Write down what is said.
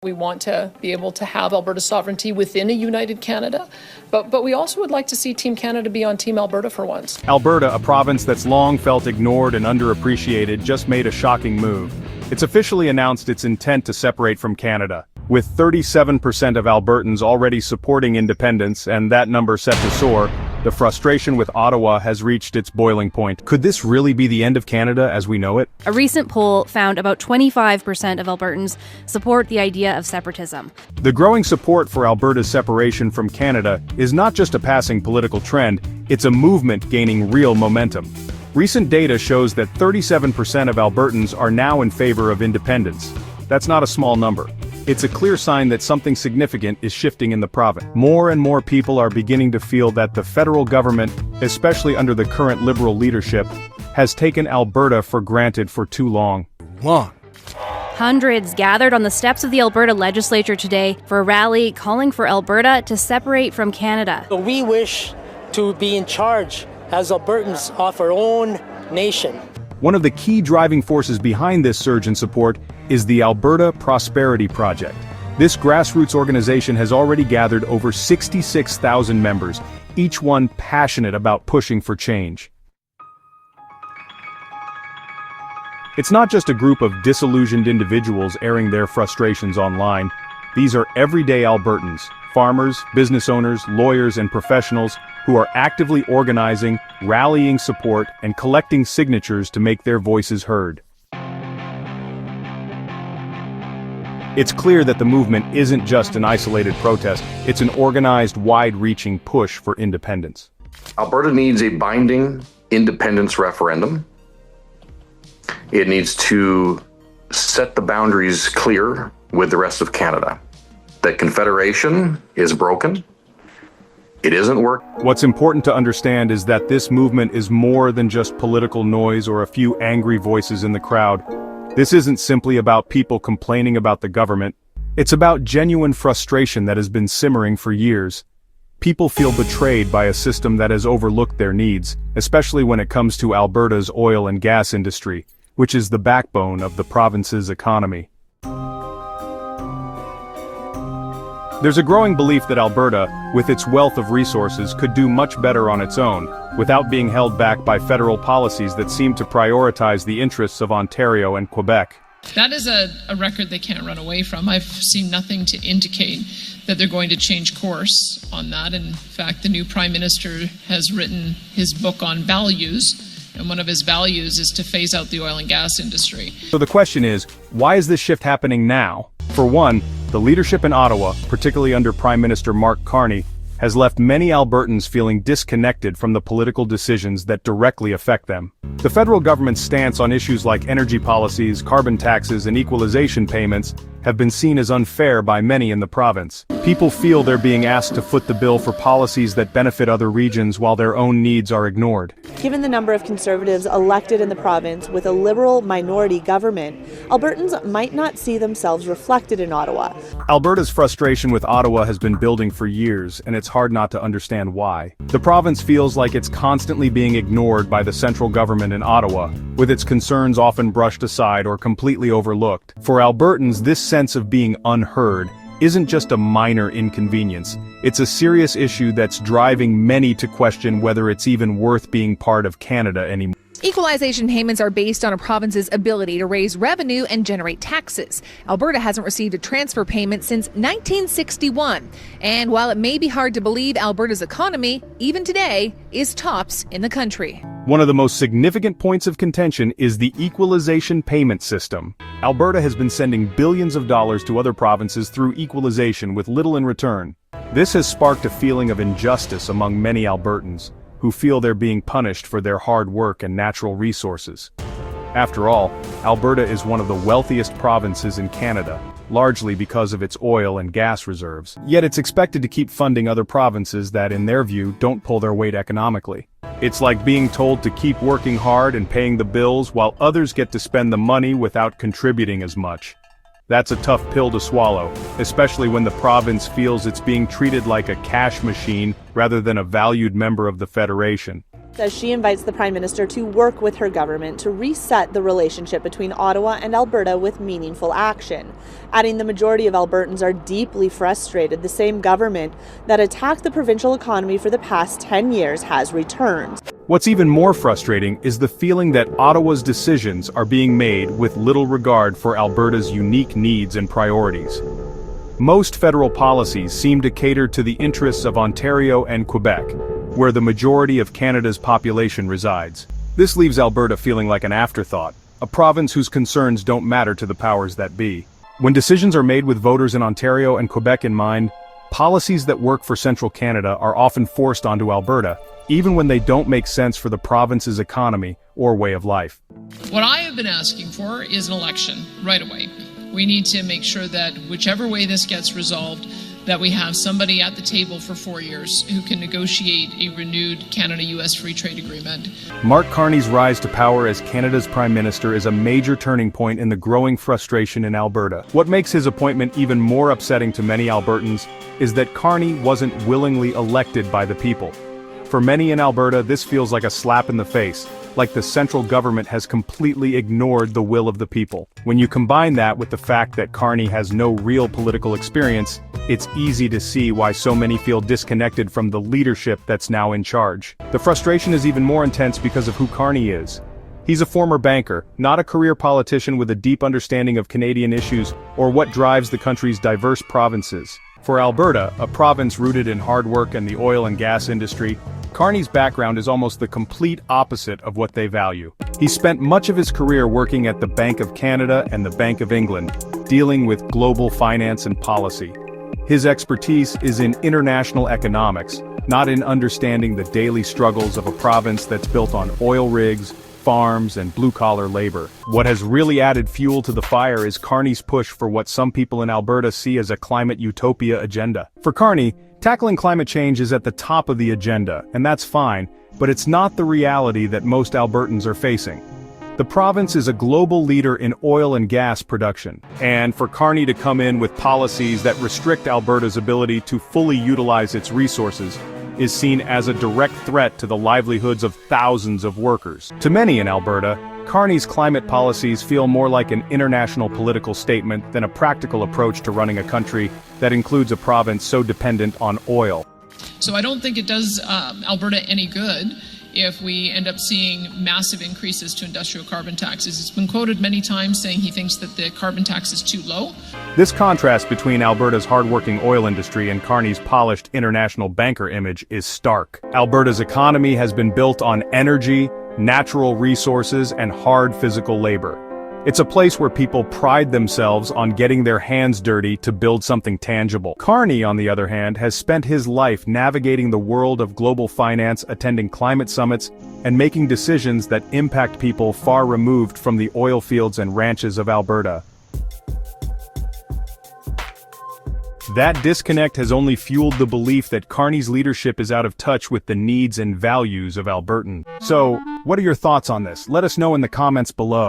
We want to be able to have Alberta's sovereignty within a united Canada, but we also would like to see Team Canada be on Team Alberta for once. Alberta, a province that's long felt ignored and underappreciated, just made a shocking move. It's officially announced its intent to separate from Canada, with 37% of Albertans already supporting independence, and that number set to soar. The frustration with Ottawa has reached its boiling point. Could this really be the end of Canada as we know it? A recent poll found about 25% of Albertans support the idea of separatism. The growing support for Alberta's separation from Canada is not just a passing political trend, it's a movement gaining real momentum. Recent data shows that 37% of Albertans are now in favor of independence. That's not a small number. It's a clear sign that something significant is shifting in the province. More and more people are beginning to feel that the federal government, especially under the current Liberal leadership, has taken Alberta for granted for too long. Hundreds gathered on the steps of the Alberta legislature today for a rally calling for Alberta to separate from Canada. We wish to be in charge as Albertans of our own nation. One of the key driving forces behind this surge in support is the Alberta Prosperity Project. This grassroots organization has already gathered over 66,000 members, each one passionate about pushing for change. It's not just a group of disillusioned individuals airing their frustrations online. These are everyday Albertans, farmers, business owners, lawyers, and professionals who are actively organizing, rallying support, and collecting signatures to make their voices heard. It's clear that the movement isn't just an isolated protest, it's an organized, wide-reaching push for independence. Alberta needs a binding independence referendum. It needs to set the boundaries clear with the rest of Canada. That Confederation is broken. It isn't working. What's important to understand is that this movement is more than just political noise or a few angry voices in the crowd. This isn't simply about people complaining about the government. It's about genuine frustration that has been simmering for years. People feel betrayed by a system that has overlooked their needs, especially when it comes to Alberta's oil and gas industry, which is the backbone of the province's economy. There's a growing belief that Alberta, with its wealth of resources, could do much better on its own, without being held back by federal policies that seem to prioritize the interests of Ontario and Quebec. That is a record they can't run away from. I've seen nothing to indicate that they're going to change course on that. In fact, the new Prime Minister has written his book on values, and one of his values is to phase out the oil and gas industry. So the question is, why is this shift happening now? For one, the leadership in Ottawa, particularly under Prime Minister Mark Carney, has left many Albertans feeling disconnected from the political decisions that directly affect them. The federal government's stance on issues like energy policies, carbon taxes, and equalization payments have been seen as unfair by many in the province. People feel they're being asked to foot the bill for policies that benefit other regions while their own needs are ignored. Given the number of Conservatives elected in the province with a Liberal minority government, Albertans might not see themselves reflected in Ottawa. Alberta's frustration with Ottawa has been building for years, and it's hard not to understand why. The province feels like it's constantly being ignored by the central government in Ottawa, with its concerns often brushed aside or completely overlooked. For Albertans, this sense of being unheard isn't just a minor inconvenience. It's a serious issue that's driving many to question whether it's even worth being part of Canada anymore. Equalization payments are based on a province's ability to raise revenue and generate taxes. Alberta hasn't received a transfer payment since 1961. And while it may be hard to believe, Alberta's economy, even today, is tops in the country. One of the most significant points of contention is the equalization payment system. Alberta has been sending billions of dollars to other provinces through equalization with little in return. This has sparked a feeling of injustice among many Albertans, who feel they're being punished for their hard work and natural resources. After all, Alberta is one of the wealthiest provinces in Canada, largely because of its oil and gas reserves. Yet it's expected to keep funding other provinces that, in their view, don't pull their weight economically. It's like being told to keep working hard and paying the bills while others get to spend the money without contributing as much. That's a tough pill to swallow, especially when the province feels it's being treated like a cash machine rather than a valued member of the Federation. Says she invites the Prime Minister to work with her government to reset the relationship between Ottawa and Alberta with meaningful action, adding the majority of Albertans are deeply frustrated the same government that attacked the provincial economy for the past 10 years has returned. What's even more frustrating is the feeling that Ottawa's decisions are being made with little regard for Alberta's unique needs and priorities. Most federal policies seem to cater to the interests of Ontario and Quebec, where the majority of Canada's population resides. This leaves Alberta feeling like an afterthought, a province whose concerns don't matter to the powers that be. When decisions are made with voters in Ontario and Quebec in mind, policies that work for central Canada are often forced onto Alberta, even when they don't make sense for the province's economy or way of life. What I have been asking for is an election right away. We need to make sure that whichever way this gets resolved, that we have somebody at the table for 4 years who can negotiate a renewed Canada-US free trade agreement. Mark Carney's rise to power as Canada's Prime Minister is a major turning point in the growing frustration in Alberta. What makes his appointment even more upsetting to many Albertans is that Carney wasn't willingly elected by the people. For many in Alberta, this feels like a slap in the face, like the central government has completely ignored the will of the people. When you combine that with the fact that Carney has no real political experience, it's easy to see why so many feel disconnected from the leadership that's now in charge. The frustration is even more intense because of who Carney is. He's a former banker, not a career politician with a deep understanding of Canadian issues or what drives the country's diverse provinces. For Alberta, a province rooted in hard work and the oil and gas industry, Carney's background is almost the complete opposite of what they value. He spent much of his career working at the Bank of Canada and the Bank of England, dealing with global finance and policy. His expertise is in international economics, not in understanding the daily struggles of a province that's built on oil rigs, farms, and blue-collar labor. What has really added fuel to the fire is Carney's push for what some people in Alberta see as a climate utopia agenda. For Carney, tackling climate change is at the top of the agenda, and that's fine, but it's not the reality that most Albertans are facing. The province is a global leader in oil and gas production, and for Carney to come in with policies that restrict Alberta's ability to fully utilize its resources is seen as a direct threat to the livelihoods of thousands of workers. To many in Alberta, Carney's climate policies feel more like an international political statement than a practical approach to running a country that includes a province so dependent on oil. So I don't think it does Alberta any good if we end up seeing massive increases to industrial carbon taxes. It's been quoted many times saying he thinks that the carbon tax is too low. This contrast between Alberta's hardworking oil industry and Carney's polished international banker image is stark. Alberta's economy has been built on energy, natural resources, and hard physical labor. It's a place where people pride themselves on getting their hands dirty to build something tangible. Carney, on the other hand, has spent his life navigating the world of global finance, attending climate summits, and making decisions that impact people far removed from the oil fields and ranches of Alberta. That disconnect has only fueled the belief that Carney's leadership is out of touch with the needs and values of Albertans. So, what are your thoughts on this? Let us know in the comments below.